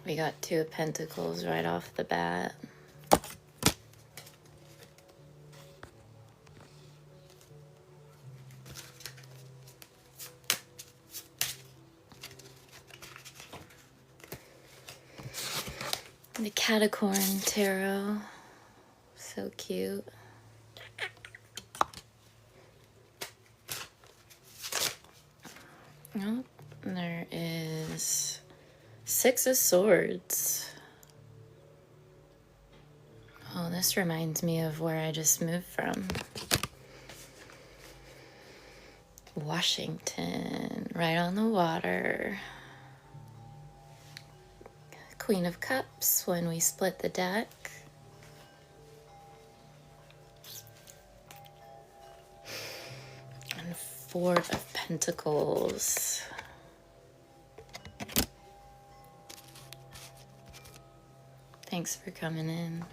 We got 2 of Pentacles right off the bat. The Caticorn Tarot. So cute. Oh, there is 6 of Swords. Oh, this reminds me of where I just moved from. Washington, right on the water. Queen of Cups when we split the deck. And 4 of Pentacles. Thanks for coming in.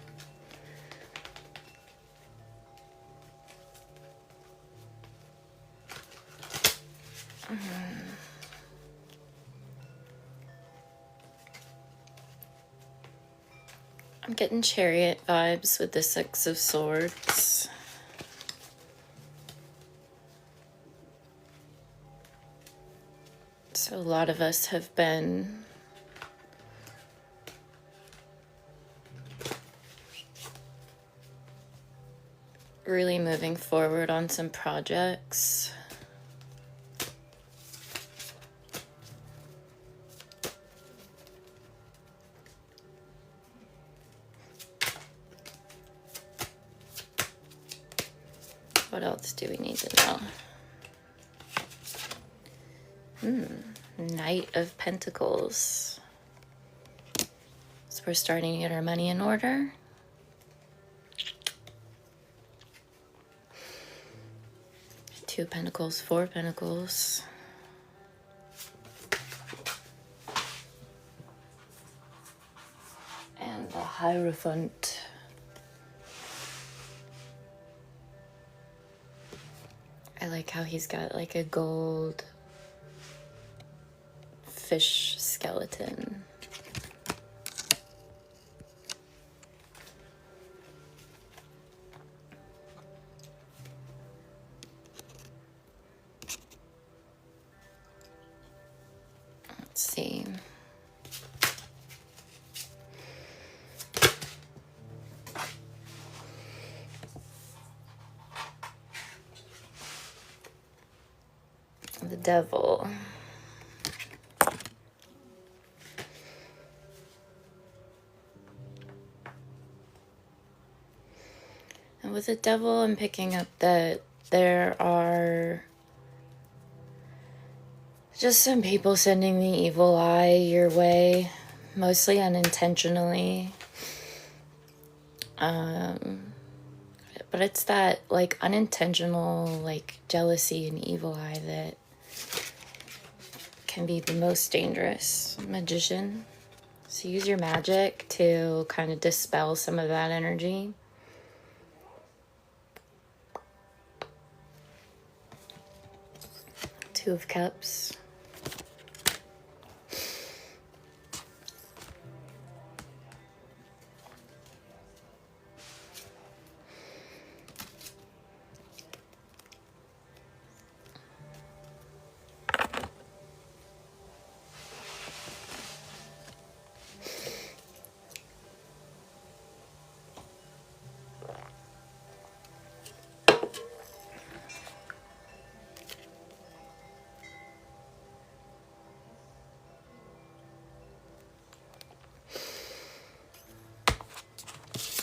I'm getting Chariot vibes with the 6 of Swords. So a lot of us have been really moving forward on some projects. What else do we need to know? Knight of Pentacles. So we're starting to get our money in order. Two of Pentacles, 4 of Pentacles. And the Hierophant. I like how he's got like a gold fish skeleton. Let's see. The Devil. And with the Devil, I'm picking up that there are just some people sending the evil eye your way, mostly unintentionally. But it's that like unintentional like jealousy and evil eye that can be the most dangerous. Magician. So use your magic to kind of dispel some of that energy. Two of Cups.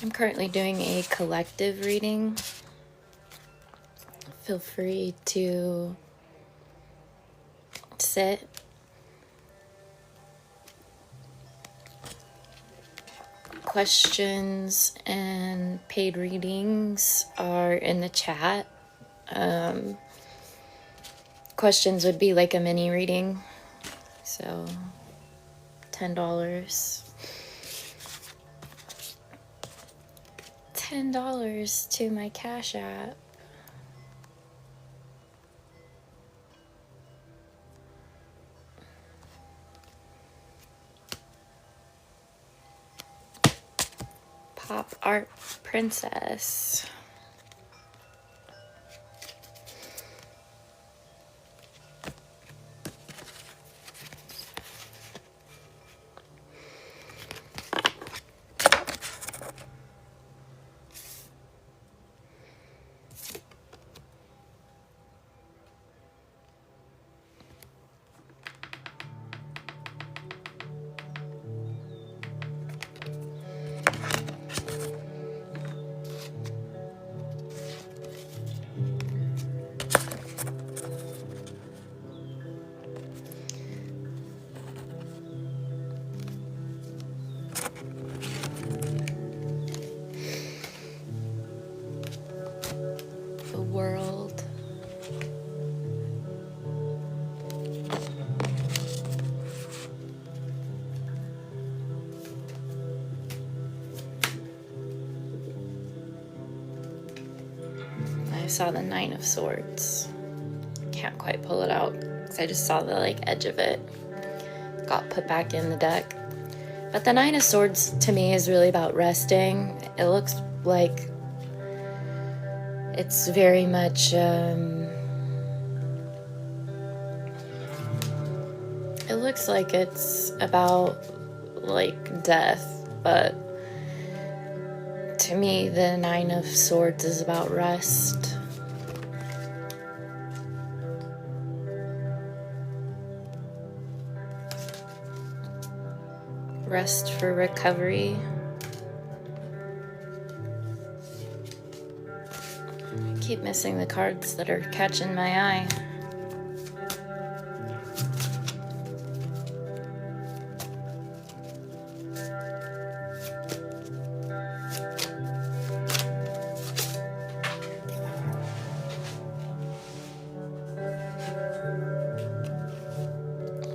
I'm currently doing a collective reading. Feel free to sit. Questions and paid readings are in the chat. Questions would be like a mini reading. So $10. $10 to my Cash App. Pop art princess. The world. I saw the Nine of Swords. Can't quite pull it out because I just saw the edge of it. Got put back in the deck. But the Nine of Swords to me is really about resting. It looks like it's very much it looks like it's about death, but to me the Nine of Swords is about rest. Rest for recovery. I keep missing the cards that are catching my eye.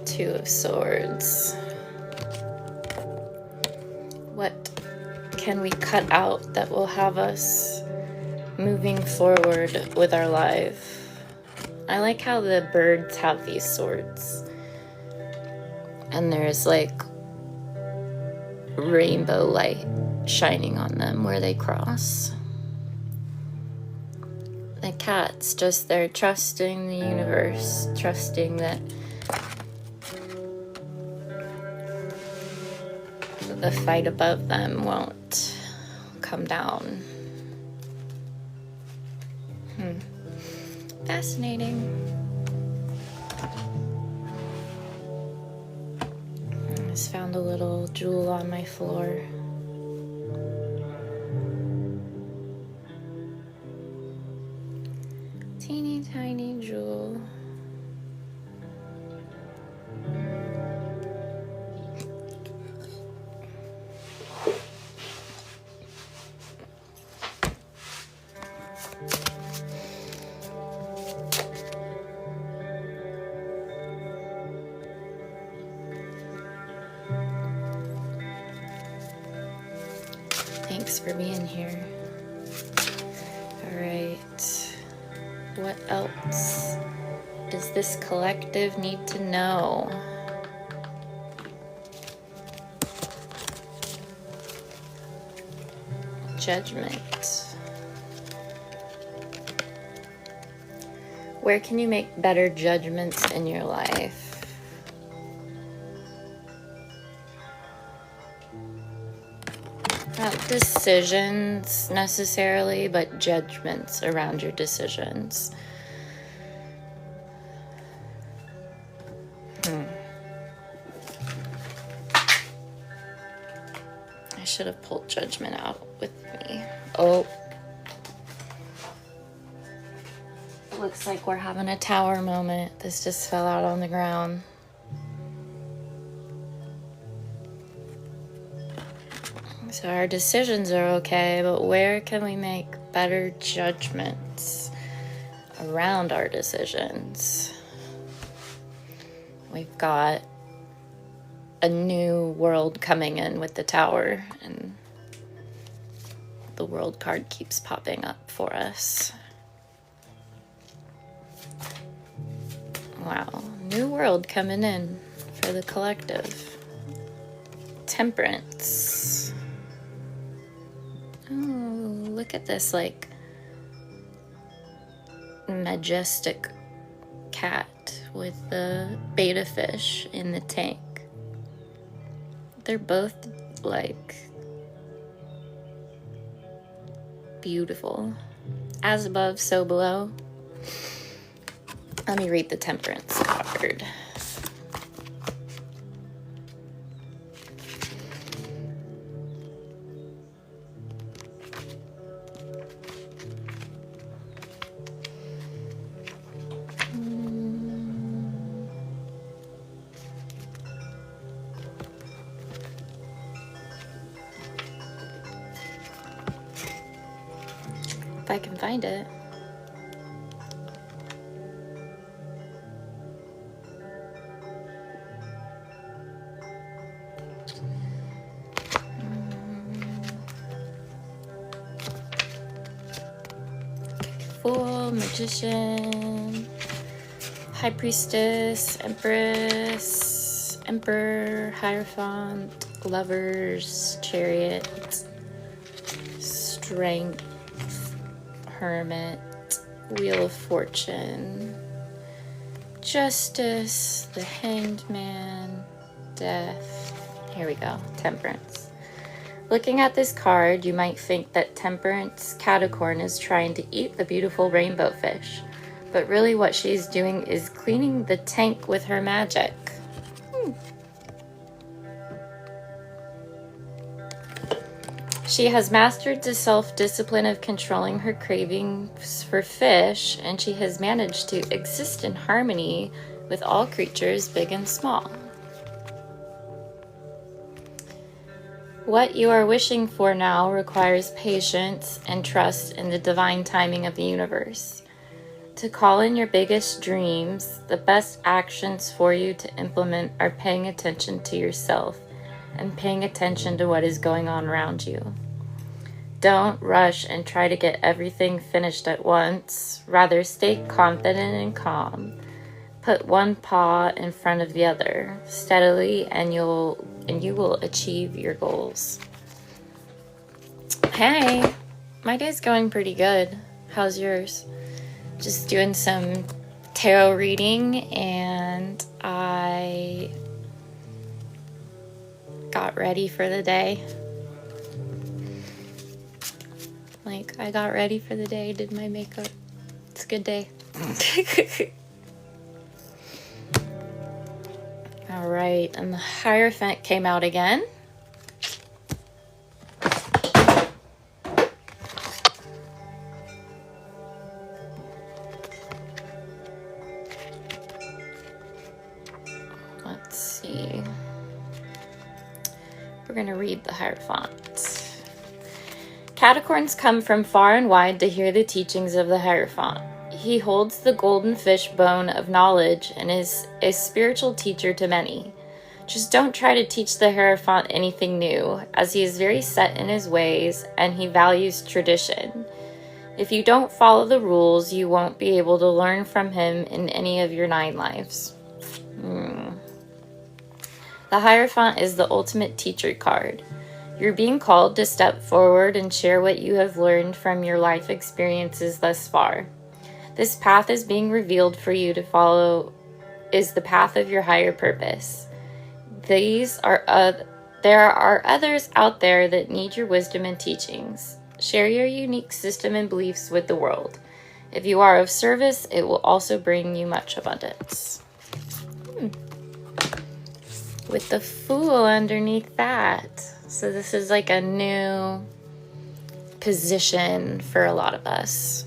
Two of Swords. What can we cut out that will have us moving forward with our life? I like how the birds have these swords. And there's rainbow light shining on them where they cross. The cat's just there trusting the universe, trusting that the fight above them won't come down. Fascinating. I just found a little jewel on my floor. Teeny tiny jewel. Thanks for being here. All right. What else does this collective need to know? Judgment. Where can you make better judgments in your life? Not decisions necessarily, but judgments around your decisions. I should have pulled judgment out with me. Oh. Looks like we're having a tower moment. This just fell out on the ground. So our decisions are okay, but where can we make better judgments around our decisions? We've got a new world coming in with the tower, and the world card keeps popping up for us. Wow, new world coming in for the collective. Temperance. Oh, look at this, like, majestic cat with the betta fish in the tank. They're both, like, beautiful. As above, so below. Let me read the Temperance card. If I can find it. Fool, Magician, High Priestess, Empress, Emperor, Hierophant, Lovers, Chariot, Strength, Hermit, Wheel of Fortune, Justice, the Hanged Man, Death. Here we go, Temperance. Looking at this card, you might think that Temperance Caticorn is trying to eat the beautiful rainbow fish, but really what she's doing is cleaning the tank with her magic. She has mastered the self-discipline of controlling her cravings for fish, and she has managed to exist in harmony with all creatures, big and small. What you are wishing for now requires patience and trust in the divine timing of the universe. To call in your biggest dreams, the best actions for you to implement are paying attention to yourself and paying attention to what is going on around you. Don't rush and try to get everything finished at once. Rather, stay confident and calm. Put one paw in front of the other steadily, and you will achieve your goals. Hey, my day's going pretty good. How's yours? Just doing some tarot reading, and I got ready for the day. Like, I got ready for the day, did my makeup. It's a good day. All right, and the Hierophant came out again. Let's see. We're going to read the Hierophant. Caticorns come from far and wide to hear the teachings of the Hierophant. He holds the golden fish bone of knowledge and is a spiritual teacher to many. Just don't try to teach the Hierophant anything new, as he is very set in his ways and he values tradition. If you don't follow the rules, you won't be able to learn from him in any of your 9 lives. The Hierophant is the ultimate teacher card. You're being called to step forward and share what you have learned from your life experiences thus far. This path is being revealed for you to follow, is the path of your higher purpose. There are others out there that need your wisdom and teachings. Share your unique system and beliefs with the world. If you are of service, it will also bring you much abundance. With the Fool underneath that. So this is like a new position for a lot of us.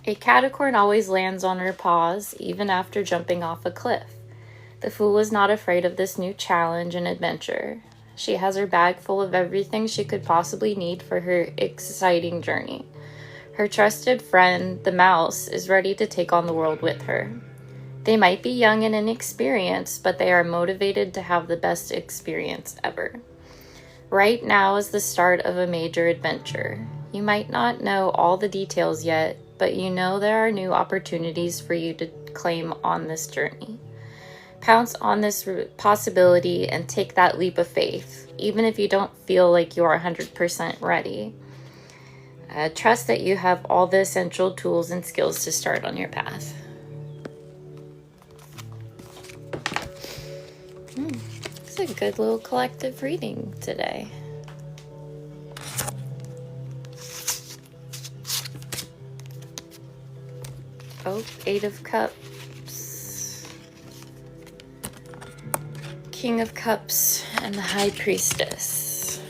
A Caticorn always lands on her paws, even after jumping off a cliff. The Fool is not afraid of this new challenge and adventure. She has her bag full of everything she could possibly need for her exciting journey. Her trusted friend, the Mouse, is ready to take on the world with her. They might be young and inexperienced, but they are motivated to have the best experience ever. Right now is the start of a major adventure. You might not know all the details yet, but you know there are new opportunities for you to claim on this journey. Pounce on this possibility and take that leap of faith, even if you don't feel like you are 100% ready. Trust that you have all the essential tools and skills to start on your path. It's a good little collective reading today. Oh, 8 of Cups, King of Cups, and the High Priestess.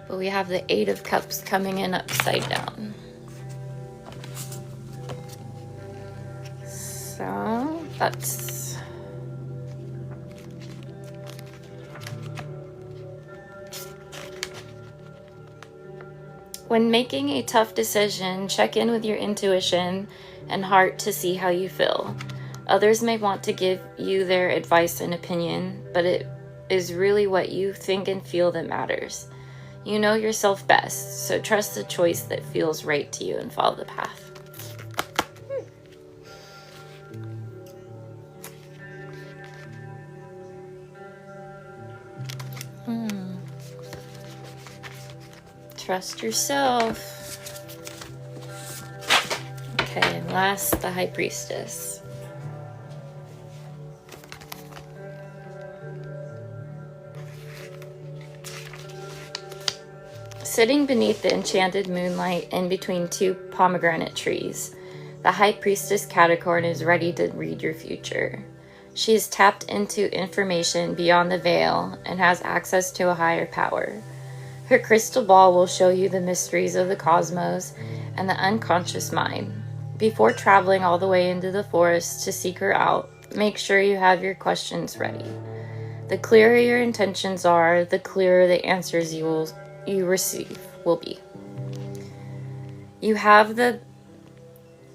But we have the 8 of Cups coming in upside down. So that's when making a tough decision, check in with your intuition and heart to see how you feel. Others may want to give you their advice and opinion, but it is really what you think and feel that matters. You know yourself best, so trust the choice that feels right to you and follow the path. Trust yourself. Okay, and last, the High Priestess. Sitting beneath the enchanted moonlight in between 2 pomegranate trees, the High Priestess Caticorn is ready to read your future. She is tapped into information beyond the veil and has access to a higher power. Her crystal ball will show you the mysteries of the cosmos and the unconscious mind. Before traveling all the way into the forest to seek her out, make sure you have your questions ready. The clearer your intentions are, the clearer the answers you receive will be. You have the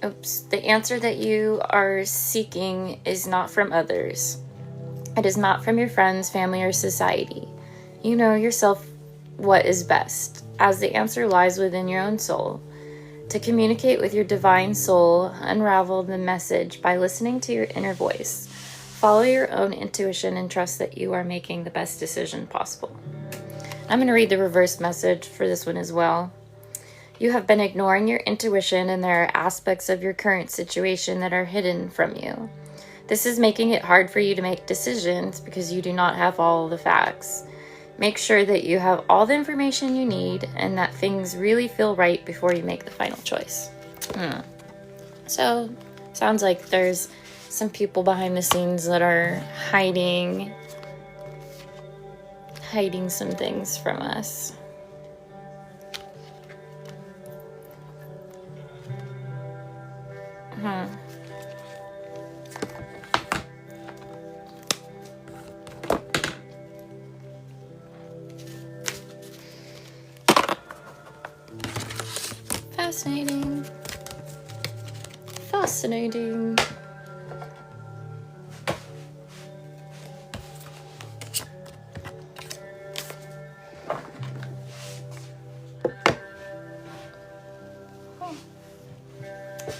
answer that you are seeking is not from others. It is not from your friends, family, or society. You know yourself what is best, as the answer lies within your own soul. To communicate with your divine soul, unravel the message by listening to your inner voice. Follow your own intuition and trust that you are making the best decision possible. I'm going to read the reverse message for this one as well. You have been ignoring your intuition, and there are aspects of your current situation that are hidden from you. This is making it hard for you to make decisions because you do not have all the facts. Make sure that you have all the information you need and that things really feel right before you make the final choice. So, sounds like there's some people behind the scenes that are hiding some things from us. Fascinating. Fascinating.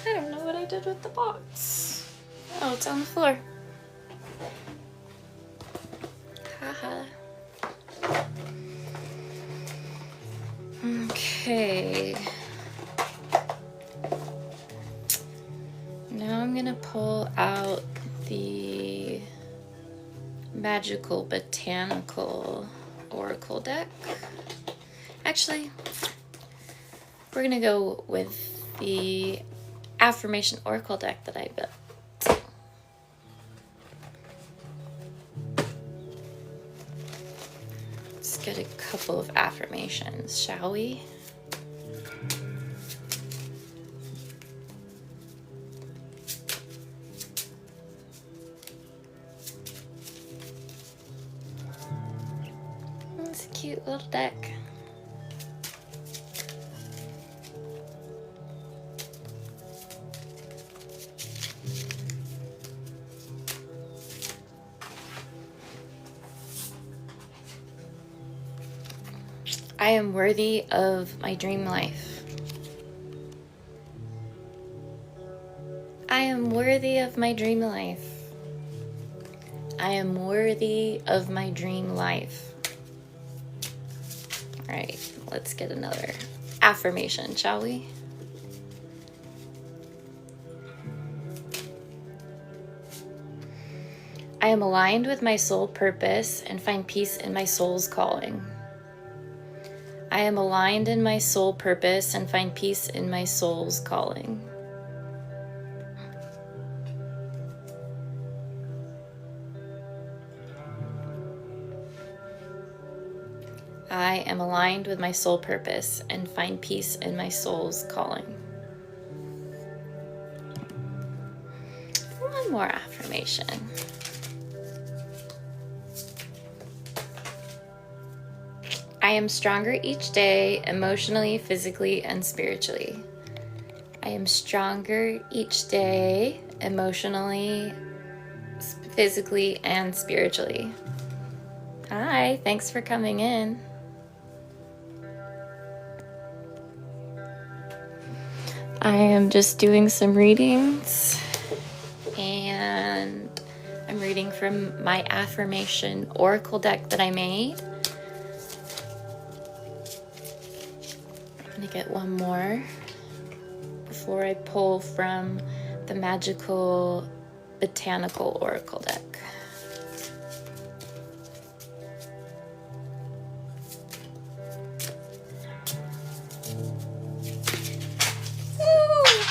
I don't know what I did with the box. Oh, it's on the floor. Haha. Okay. Now I'm gonna pull out the Magical Botanical Oracle deck. Actually, we're gonna go with the Affirmation Oracle deck that I built. Let's get a couple of affirmations, shall we? It's a cute little deck. I am worthy of my dream life. I am worthy of my dream life. I am worthy of my dream life. All right, let's get another affirmation, shall we? I am aligned with my soul purpose and find peace in my soul's calling. I am aligned in my soul purpose and find peace in my soul's calling. I am aligned with my soul purpose and find peace in my soul's calling. One more affirmation. I am stronger each day, emotionally, physically, and spiritually. I am stronger each day, emotionally, physically, and spiritually. Hi, thanks for coming in. I am just doing some readings, and I'm reading from my Affirmation Oracle deck that I made. I'm going to get one more before I pull from the magical Botanical Oracle deck. Woo!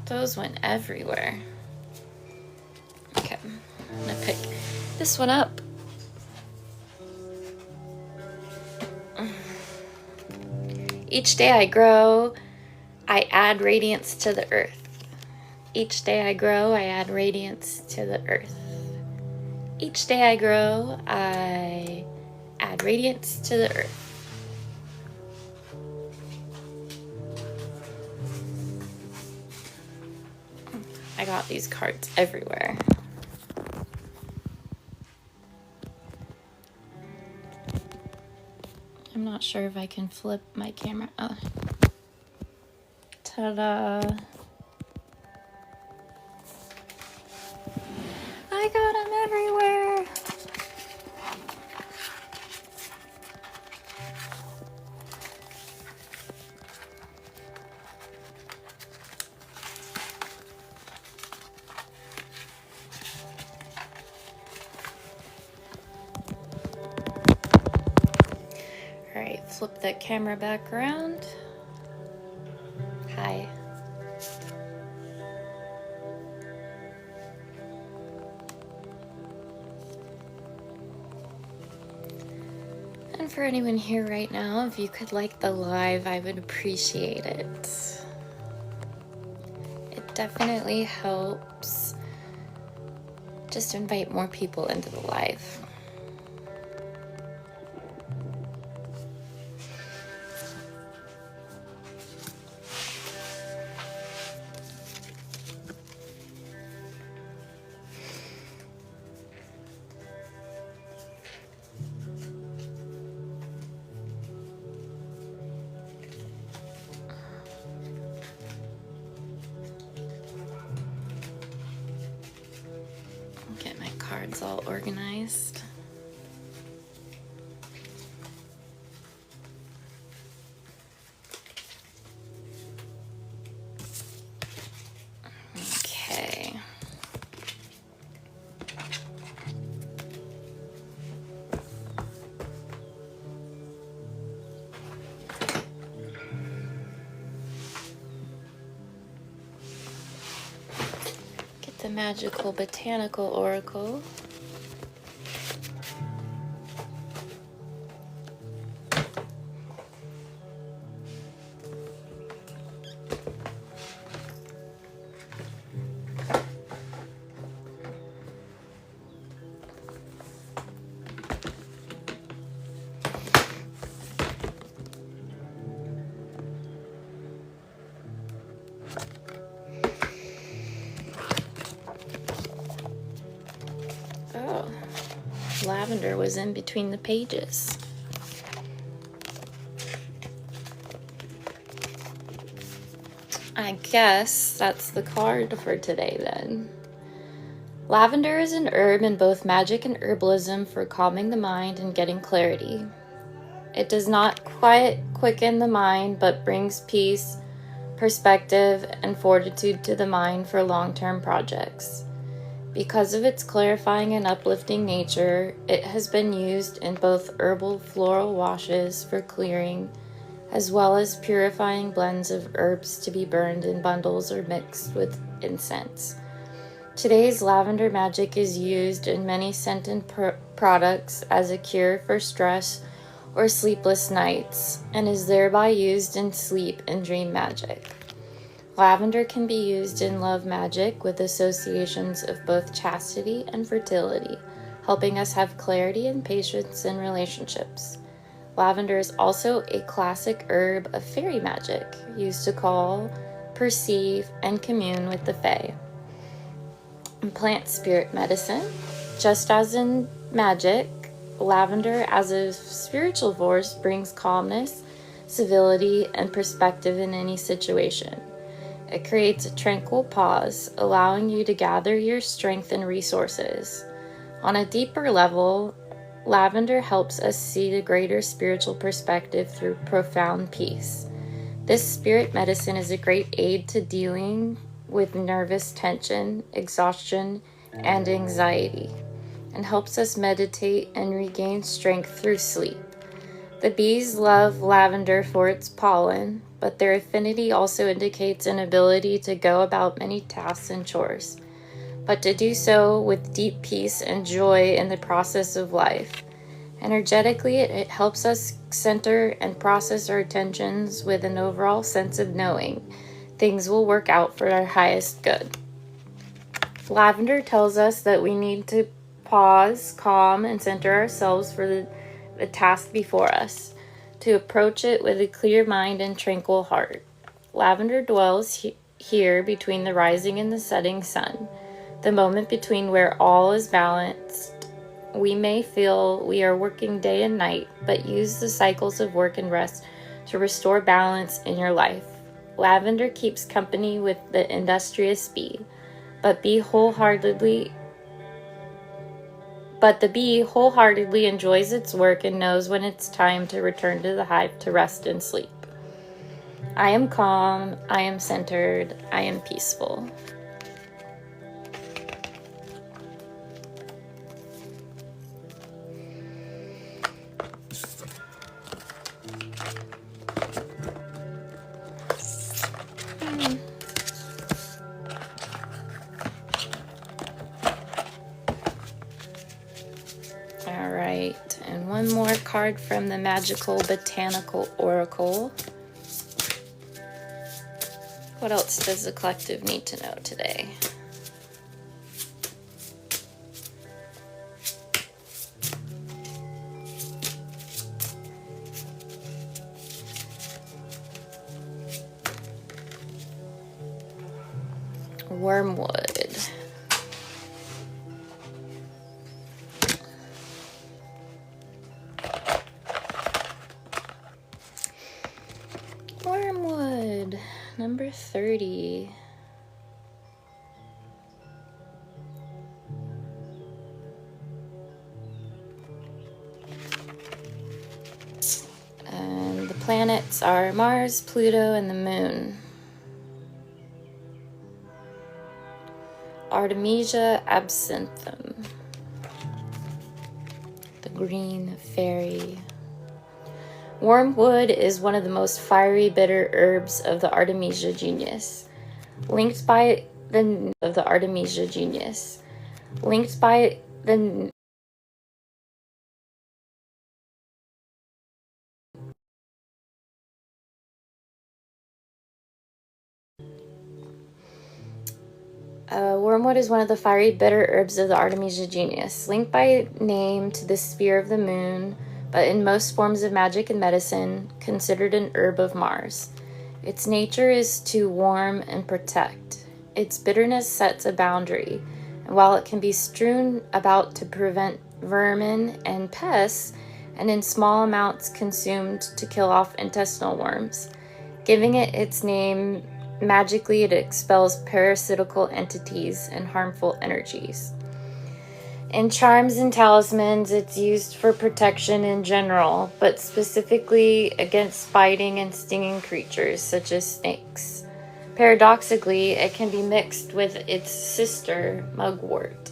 Those went everywhere. Okay, I'm going to pick this one up. Each day I grow, I add radiance to the earth. Each day I grow, I add radiance to the earth. Each day I grow, I add radiance to the earth. I got these cards everywhere. I'm not sure if I can flip my camera. Oh. Ta-da! I got them everywhere! Alright, flip that camera back around. Hi. And for anyone here right now, if you could like the live, I would appreciate it. It definitely helps just to invite more people into the live. Get my cards all organized. Okay. Get the magical Botanical Oracle. Oh, lavender was in between the pages. I guess that's the card for today then. Lavender is an herb in both magic and herbalism for calming the mind and getting clarity. It does not quite quicken the mind, but brings peace, perspective, and fortitude to the mind for long-term projects. Because of its clarifying and uplifting nature, it has been used in both herbal floral washes for clearing, as well as purifying blends of herbs to be burned in bundles or mixed with incense. Today's lavender magic is used in many scented products as a cure for stress or sleepless nights, and is thereby used in sleep and dream magic. Lavender can be used in love magic with associations of both chastity and fertility, helping us have clarity and patience in relationships. Lavender is also a classic herb of fairy magic, used to call, perceive, and commune with the fae. In plant spirit medicine, just as in magic, lavender as a spiritual force brings calmness, civility, and perspective in any situation. It creates a tranquil pause, allowing you to gather your strength and resources. On a deeper level, lavender helps us see the greater spiritual perspective through profound peace. This spirit medicine is a great aid to dealing with nervous tension, exhaustion, and anxiety, and helps us meditate and regain strength through sleep. The bees love lavender for its pollen, but their affinity also indicates an ability to go about many tasks and chores, but to do so with deep peace and joy in the process of life. Energetically, it helps us center and process our tensions with an overall sense of knowing things will work out for our highest good. Lavender tells us that we need to pause, calm, and center ourselves for the task before us, to approach it with a clear mind and tranquil heart. Lavender dwells here between the rising and the setting sun, the moment between where all is balanced. We may feel we are working day and night, but use the cycles of work and rest to restore balance in your life. Lavender keeps company with the industrious bee, but the bee wholeheartedly enjoys its work and knows when it's time to return to the hive to rest and sleep. I am calm, I am centered, I am peaceful. Alright, and one more card from the magical Botanical Oracle. What else does the collective need to know today? Wormwood. Wormwood, number 30. And the planets are Mars, Pluto, and the Moon. Artemisia absinthium, the green fairy. Wormwood is one of the most fiery, bitter herbs of the Artemisia genus. Linked by the wormwood is one of the fiery, bitter herbs of the Artemisia genus, linked by name to the sphere of the moon, but in most forms of magic and medicine, considered an herb of Mars. Its nature is to warm and protect. Its bitterness sets a boundary, and while it can be strewn about to prevent vermin and pests, and in small amounts consumed to kill off intestinal worms, giving it its name magically it expels parasitical entities and harmful energies. In charms and talismans, it's used for protection in general, but specifically against biting and stinging creatures such as snakes. Paradoxically, it can be mixed with its sister, mugwort,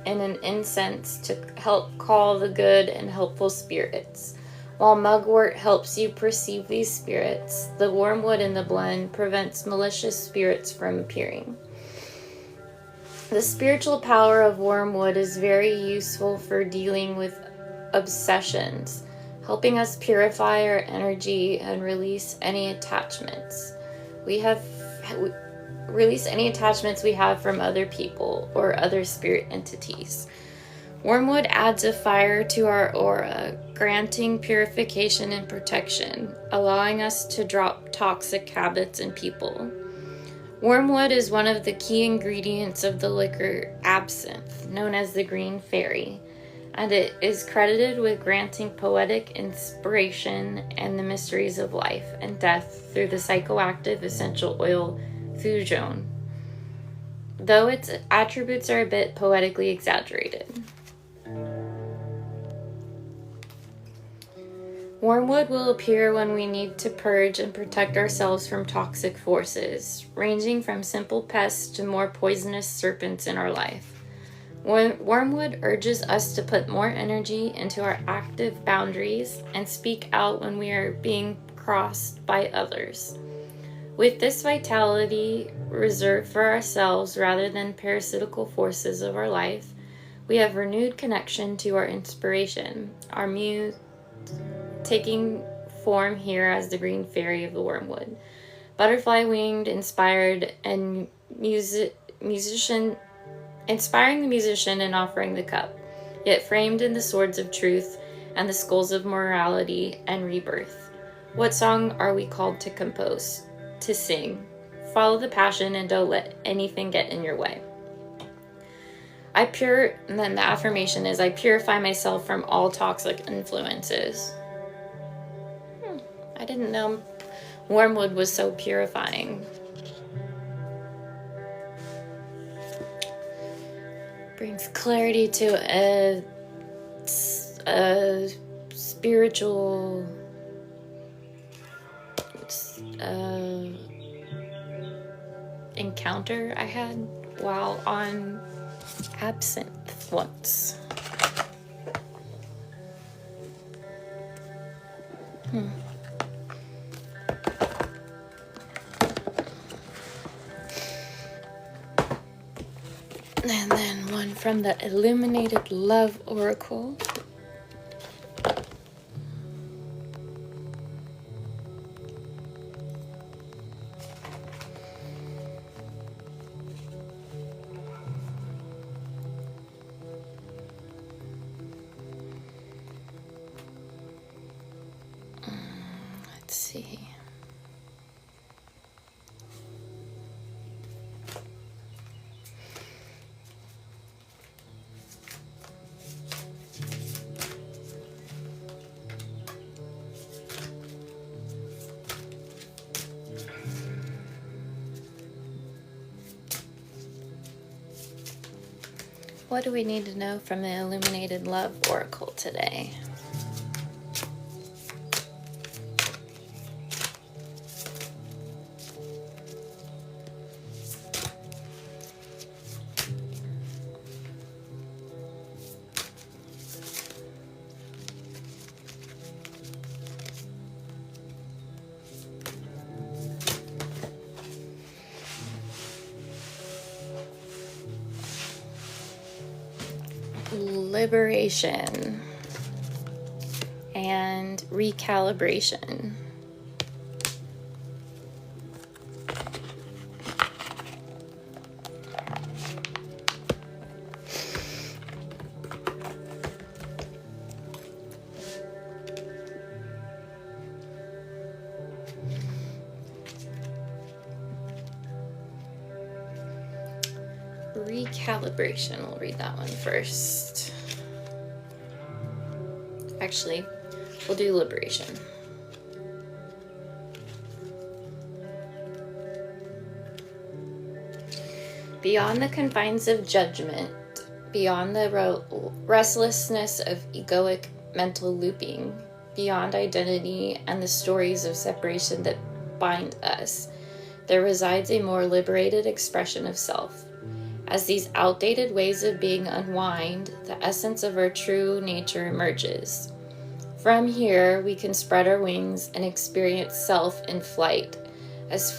in an incense to help call the good and helpful spirits. While mugwort helps you perceive these spirits, the wormwood in the blend prevents malicious spirits from appearing. The spiritual power of wormwood is very useful for dealing with obsessions, helping us purify our energy and release any attachments we have from other people or other spirit entities. Wormwood adds a fire to our aura, granting purification and protection, allowing us to drop toxic habits in people. Wormwood is one of the key ingredients of the liquor absinthe, known as the Green Fairy, and it is credited with granting poetic inspiration and the mysteries of life and death through the psychoactive essential oil thujone, though its attributes are a bit poetically exaggerated. Wormwood will appear when we need to purge and protect ourselves from toxic forces, ranging from simple pests to more poisonous serpents in our life. Wormwood urges us to put more energy into our active boundaries and speak out when we are being crossed by others. With this vitality reserved for ourselves rather than parasitical forces of our life, we have renewed connection to our inspiration, our muse, taking form here as the Green Fairy of the Wormwood, butterfly-winged, inspired, and inspiring the musician and offering the cup, yet framed in the swords of truth and the skulls of morality and rebirth. What song are we called to compose, to sing? Follow the passion and don't let anything get in your way. And then the affirmation is, I purify myself from all toxic influences. I didn't know wormwood was so purifying. Brings clarity to a spiritual encounter I had while on absinthe once. And then one from the Illuminated Love Oracle. Let's see. What do we need to know from the Illuminated Love Oracle today? Liberation and recalibration. Recalibration, we'll read that one first. Actually, we'll do liberation. Beyond the confines of judgment, beyond the restlessness of egoic mental looping, beyond identity and the stories of separation that bind us, there resides a more liberated expression of self. As these outdated ways of being unwind, the essence of our true nature emerges. From here, we can spread our wings and experience self in flight, as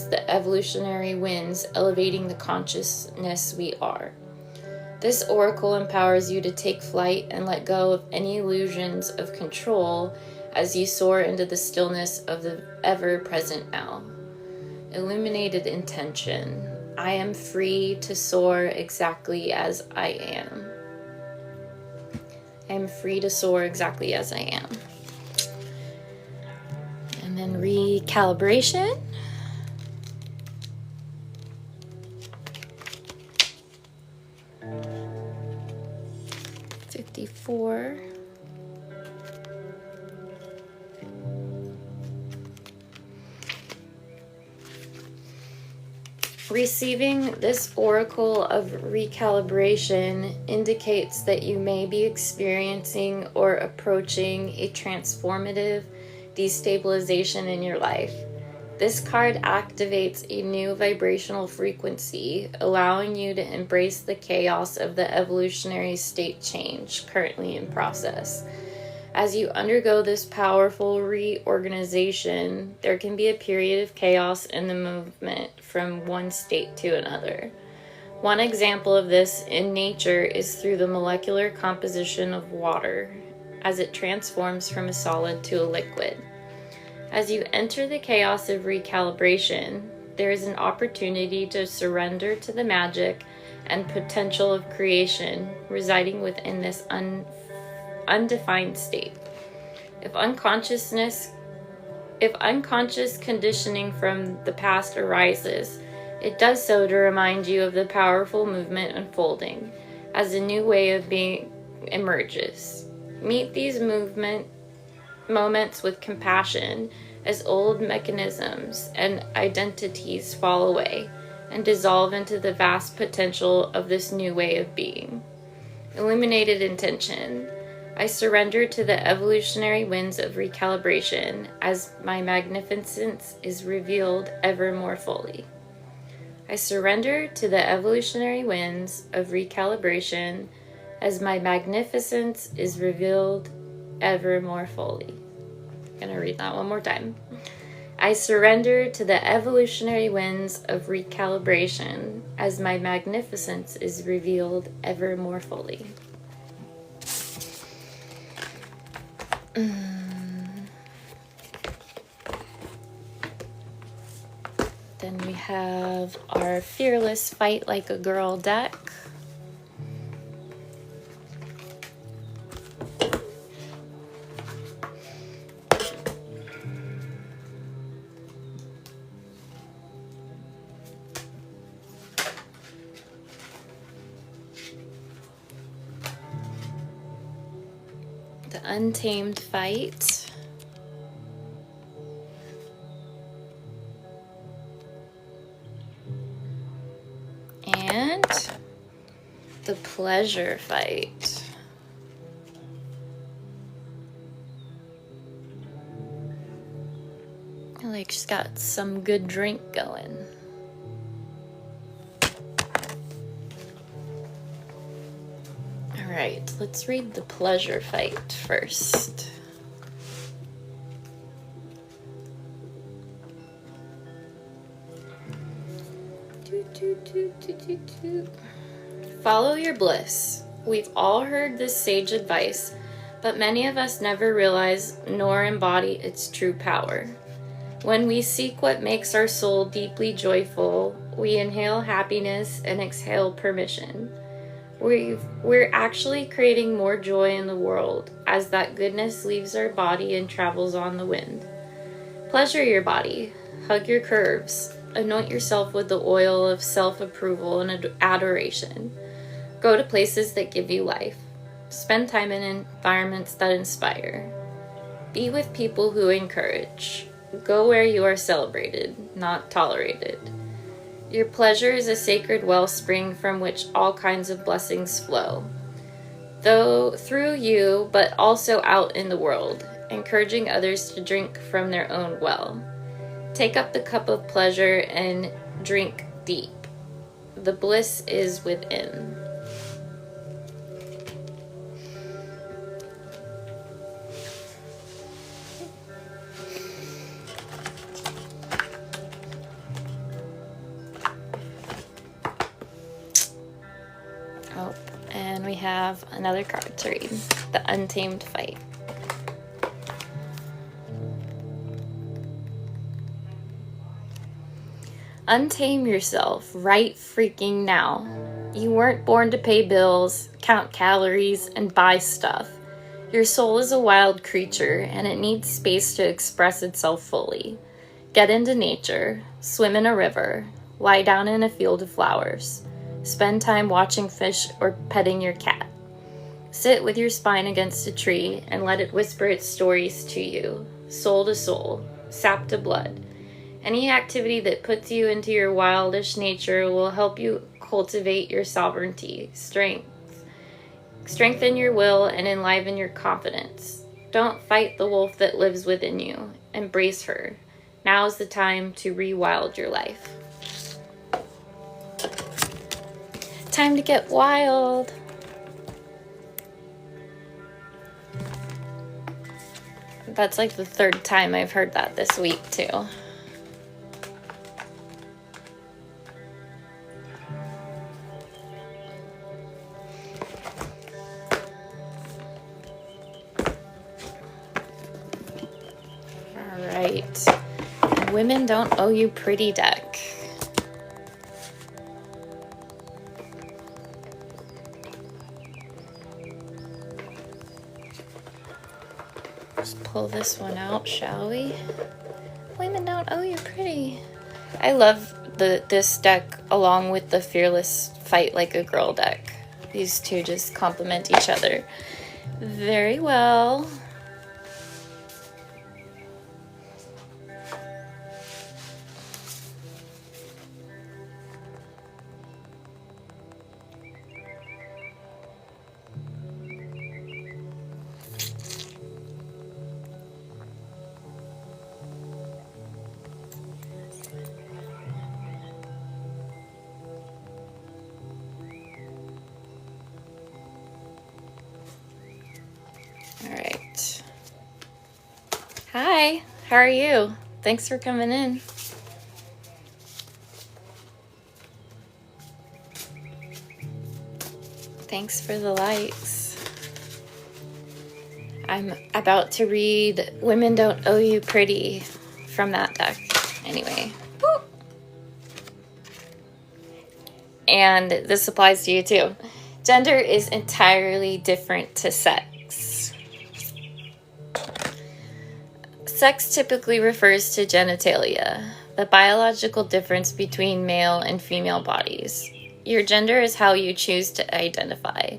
the evolutionary winds elevating the consciousness we are. This oracle empowers you to take flight and let go of any illusions of control as you soar into the stillness of the ever-present now. Illuminated intention. I am free to soar exactly as I am. I am free to soar exactly as I am. And then recalibration. '54. Receiving this oracle of recalibration indicates that you may be experiencing or approaching a transformative destabilization in your life. This card activates a new vibrational frequency, allowing you to embrace the chaos of the evolutionary state change currently in process. As you undergo this powerful reorganization, there can be a period of chaos in the movement from one state to another. One example of this in nature is through the molecular composition of water, as it transforms from a solid to a liquid. As you enter the chaos of recalibration, there is an opportunity to surrender to the magic and potential of creation residing within this undefined state. If unconscious conditioning from the past arises, it does so to remind you of the powerful movement unfolding as a new way of being emerges. Meet these moments with compassion as old mechanisms and identities fall away and dissolve into the vast potential of this new way of being. Illuminated intention. I surrender to the evolutionary winds of recalibration as my magnificence is revealed ever more fully. I surrender to the evolutionary winds of recalibration as my magnificence is revealed ever more fully. I'm going to read that one more time. I surrender to the evolutionary winds of recalibration as my magnificence is revealed ever more fully. Then we have our Fearless Fight Like a Girl deck. The Untamed Fight. And the Pleasure Fight. Like she's got some good drink going. All right, let's read the Pleasure Fight first. Follow your bliss. We've all heard this sage advice, but many of us never realize nor embody its true power. When we seek what makes our soul deeply joyful, we inhale happiness and exhale permission. We're actually creating more joy in the world as that goodness leaves our body and travels on the wind. Pleasure your body, hug your curves, anoint yourself with the oil of self-approval and adoration. Go to places that give you life. Spend time in environments that inspire. Be with people who encourage. Go where you are celebrated, not tolerated. Your pleasure is a sacred wellspring from which all kinds of blessings flow. Though through you, but also out in the world, encouraging others to drink from their own well. Take up the cup of pleasure and drink deep. The bliss is within. Oh, and we have another card to read. The Untamed Fight. Untame yourself right freaking now. You weren't born to pay bills, count calories, and buy stuff. Your soul is a wild creature, and it needs space to express itself fully. Get into nature, swim in a river, lie down in a field of flowers, spend time watching fish or petting your cat. Sit with your spine against a tree and let it whisper its stories to you, soul to soul, sap to blood. Any activity that puts you into your wildish nature will help you cultivate your sovereignty, strengthen your will, and enliven your confidence. Don't fight the wolf that lives within you. Embrace her. Now is the time to rewild your life. Time to get wild. That's like the third time I've heard that this week, too. Women Don't Owe You Pretty deck. Let's pull this one out, shall we? Women Don't Owe You Pretty. I love this deck along with the Fearless Fight Like a Girl deck. These two just complement each other very well. Alright. Hi, how are you? Thanks for coming in. Thanks for the likes. I'm about to read Women Don't Owe You Pretty from that deck. Anyway. Woo. And this applies to you too. Gender is entirely different to sex. Sex typically refers to genitalia, the biological difference between male and female bodies. Your gender is how you choose to identify.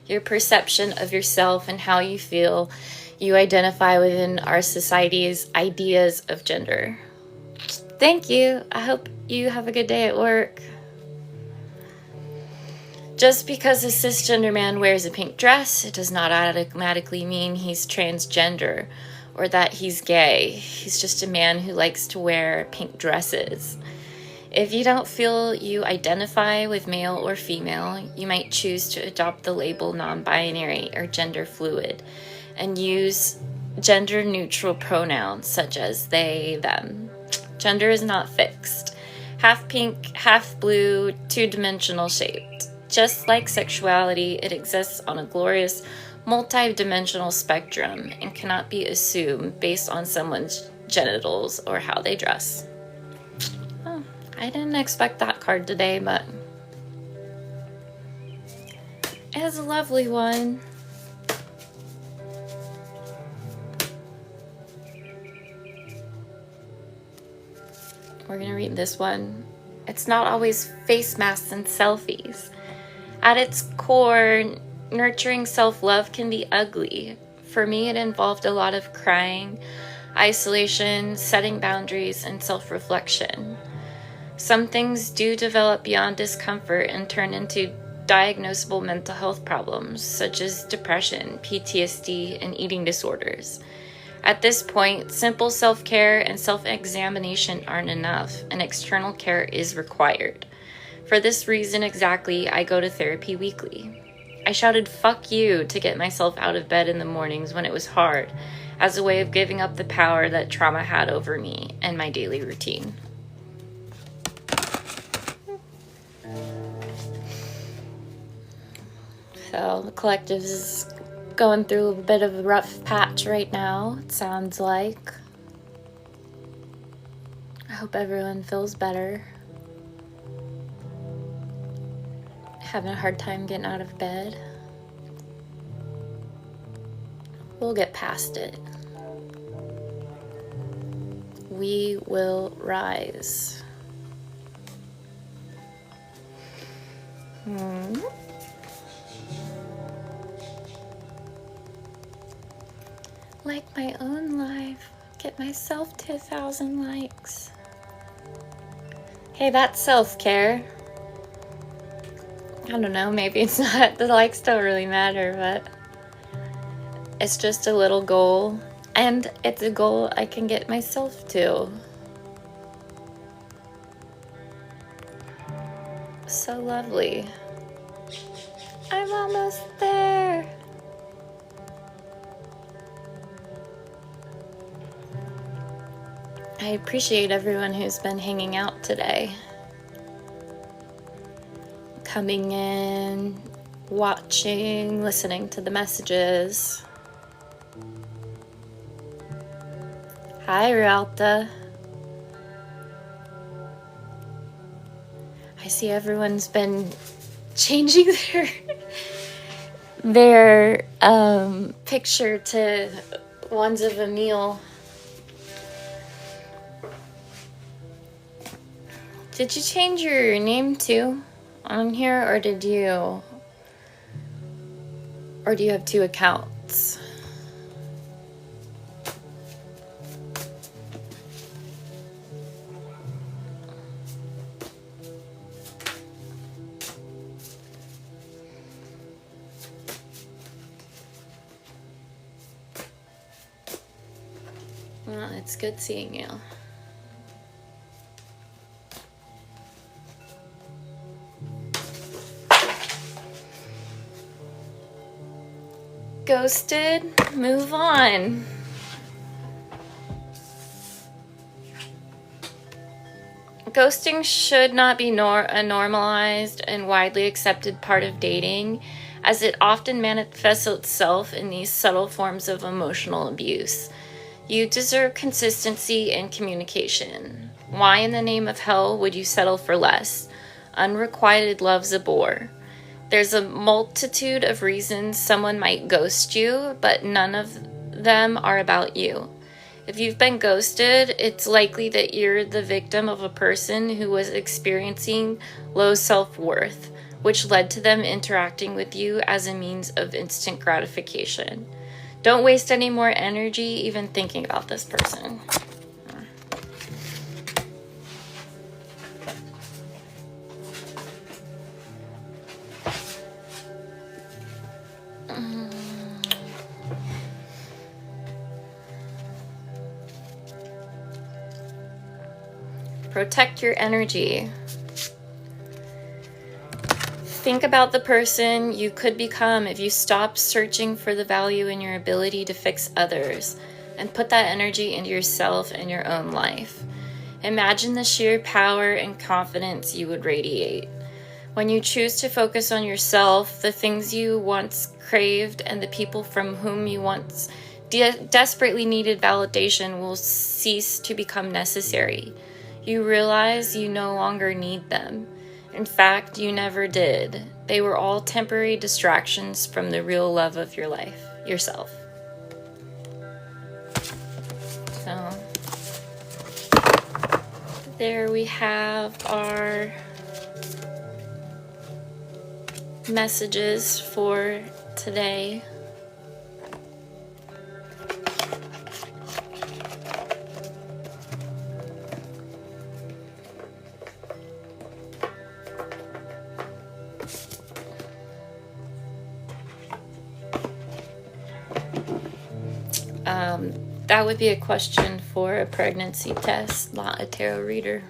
Your perception of yourself and how you feel you identify within our society's ideas of gender. Thank you. I hope you have a good day at work. Just because a cisgender man wears a pink dress, it does not automatically mean he's transgender or that he's gay. He's just a man who likes to wear pink dresses. If you don't feel you identify with male or female, you might choose to adopt the label non-binary or gender fluid and use gender-neutral pronouns such as they, them. Gender is not fixed. Half pink, half blue, two-dimensional shaped. Just like sexuality, it exists on a glorious, multi-dimensional spectrum and cannot be assumed based on someone's genitals or how they dress. Oh, I didn't expect that card today, but it's a lovely one. We're gonna read this one. It's not always face masks and selfies. At its core, nurturing self-love can be ugly. For me, it involved a lot of crying, isolation, setting boundaries, and self-reflection. Some things do develop beyond discomfort and turn into diagnosable mental health problems, such as depression, PTSD, and eating disorders. At this point, simple self-care and self-examination aren't enough, and external care is required. For this reason exactly, I go to therapy weekly. I shouted "fuck you" to get myself out of bed in the mornings when it was hard, as a way of giving up the power that trauma had over me and my daily routine. So the collective is going through a bit of a rough patch right now, it sounds like. I hope everyone feels better. Having a hard time getting out of bed. We'll get past it. We will rise. Like my own life. Get myself to 1,000 likes. Hey, that's self-care. I don't know, maybe it's not, the likes don't really matter, but it's just a little goal, and it's a goal I can get myself to. So lovely. I'm almost there. I appreciate everyone who's been hanging out today. Coming in, watching, listening to the messages. Hi, Rialta. I see everyone's been changing their picture to ones of a meal. Did you change your name too on here, or do you have two accounts? Well, it's good seeing you. Ghosted, move on. Ghosting should not be a normalized and widely accepted part of dating, as it often manifests itself in these subtle forms of emotional abuse. You deserve consistency and communication. Why in the name of hell would you settle for less? Unrequited love's a bore. There's a multitude of reasons someone might ghost you, but none of them are about you. If you've been ghosted, it's likely that you're the victim of a person who was experiencing low self-worth, which led to them interacting with you as a means of instant gratification. Don't waste any more energy even thinking about this person. Protect your energy. Think about the person you could become if you stop searching for the value in your ability to fix others and put that energy into yourself and your own life. Imagine the sheer power and confidence you would radiate. When you choose to focus on yourself, the things you once craved and the people from whom you once desperately needed validation will cease to become necessary. You realize you no longer need them. In fact, you never did. They were all temporary distractions from the real love of your life, yourself. So, there we have our messages for today. That would be a question for a pregnancy test, not a tarot reader.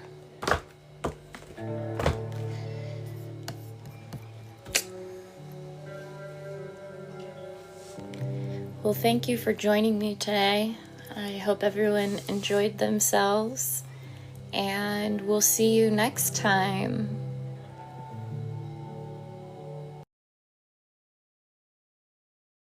Well, thank you for joining me today. I hope everyone enjoyed themselves, and we'll see you next time.